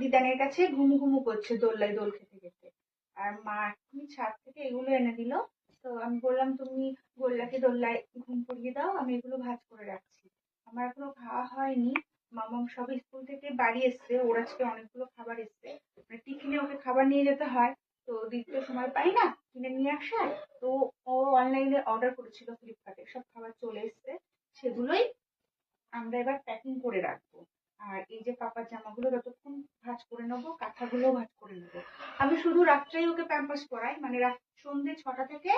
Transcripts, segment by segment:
দিদানের কাছে ঘুমু ঘুমু করছে দোলনায় দোল খেতে খেতে। আর মা এক্ষুনি ছাদ থেকে এগুলো এনে দিল। তো আমি বললাম তুমি গোল্লাকে দোলনায় ঘুম পড়িয়ে দাও, আমি এগুলো ভাঁজ করে রাখছি। আমার এখনো খাওয়া হয়নি। মামাম সবে স্কুল থেকে বাড়ি এসছে, ওর আজকে অনেকগুলো খাবার এসছে, মানে টিফিনে ওকে খাবার নিয়ে যেতে হয়। তো দিতে তো সময় পাই না কিনে নিয়ে আসার। তো ও অনলাইনে অর্ডার করেছিল ফ্লিপকার্টে, সব খাবার চলে এসছে। সেগুলোই আমরা এবার প্যাকিং করে রাখবো। আর এই যে পাপার জামাগুলো যতক্ষণ ভাঁজ করে নেবো, কাঁথাগুলো ভাঁজ করে নেবো। আমি শুধু রাত্রেই ওকে প্যাম্পাস পরাই, মানে সন্ধ্যে 6টা থেকে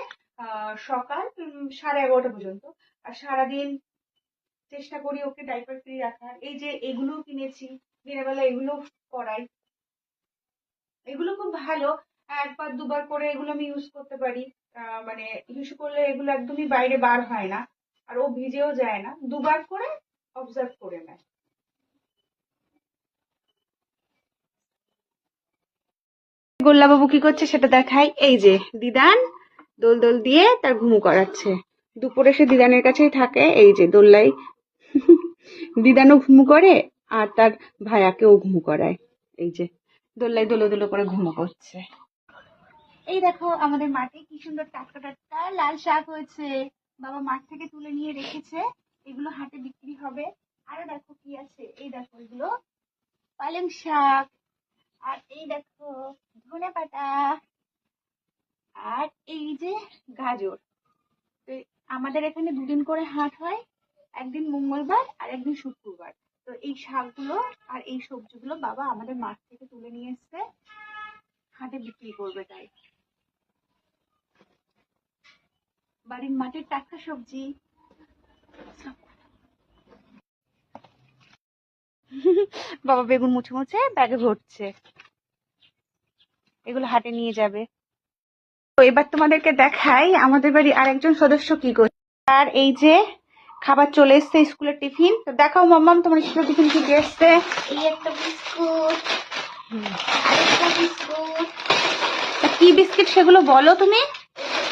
সকাল 11:30 পর্যন্ত। আর সারাদিন চেষ্টা করি ওকে ডাইপার ফ্রি রাখার। এই যে এগুলো কিনেছি, দিনের বেলা এগুলো পরাই। এগুলো খুব ভালো, একবার দুবার করে এগুলো আমি ইউজ করতে পারি। মানে ইউজ করলে এগুলো একদমই বাইরে বার হয় না, আর ও ভিজেও যায় না, দুবার করে অবজার্ভ করে নেয়। গোল্লাবাবু কি করছে সেটা দেখাই। এই যে দিদান দোল দোল দিয়ে তার ঘুমু করাচ্ছে। দুপুরে সে দিদানের কাছেই থাকে। এই যে দোল্লাই দিদানও ঘুমু করে, আর তার ভাইয়াকেও ঘুমু করায়। এই যে দোল্লাই দোলো দোলো করে ঘুমু করছে। এই দেখো আমাদের মাঠে কি সুন্দর টাটকা টাটকা লাল শাক হয়েছে। বাবা মাঠ থেকে তুলে নিয়ে রেখেছে, এগুলো হাটে বিক্রি হবে। আরো দেখো কি আছে, এই দেখো এগুলো পালং শাক। আর এই দেখো ধনেপাতা। আর এই যে গাজর। তো আমাদের এখানে দুদিন করে হাট হয়, একদিন মঙ্গলবার আর একদিন শুক্রবার। তো এই শাকগুলো আর এই সবজিগুলো বাবা আমাদের মাঠ থেকে তুলে নিয়ে এসছে, হাটে বিক্রি করবে। তাই বাড়ির মাঠের টাটকা সবজি। বাবা বেগুন মুছে মুছে ব্যাগে ভরছে, এগুলো হাটে নিয়ে যাবে। তো এবার তোমাদেরকে দেখাই আমাদের বাড়ি আরেকজন সদস্য কি করছে। আর এই যে খাবার চলে এসছে, স্কুলের টিফিন। তো দেখাও মাম্মাম তোমার স্কুলের টিফিন কি কি এসছে। এই একটা বিস্কুট, আরেকটা বিস্কুট। কি বিস্কিট সেগুলো বলো তুমি।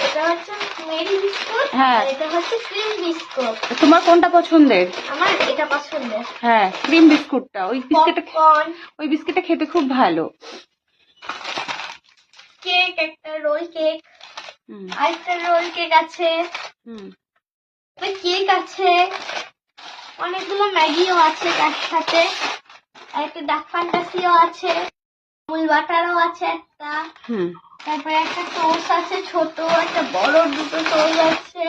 এটা হচ্ছে মেরি বিস্কুট, হ্যাঁ, আর এটা হচ্ছে ক্রিম বিস্কুট। তোমার কোনটা পছন্দের? আমার এটা পছন্দের। হ্যাঁ, ক্রিম বিস্কুটটা। পপকর্ন, ওই বিস্কিটটা খেতে খুব ভালো। কেক, একটা রোল কেক, আরেকটা রোল কেক আছে, কেক আছে, অনেকগুলো ম্যাগিও আছে তার সাথে, আর একটা ডাক ফ্যান্টাসিও আছে, আমুল বাটারও আছে একটা, তারপরে একটা টোস্ট আছে ছোট, একটা বড়, দুটো টোস্ট আছে,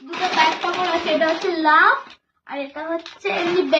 দুটো প্যাক পাপড় আছে। এটা হচ্ছে লাভ, আর এটা হচ্ছে এমনি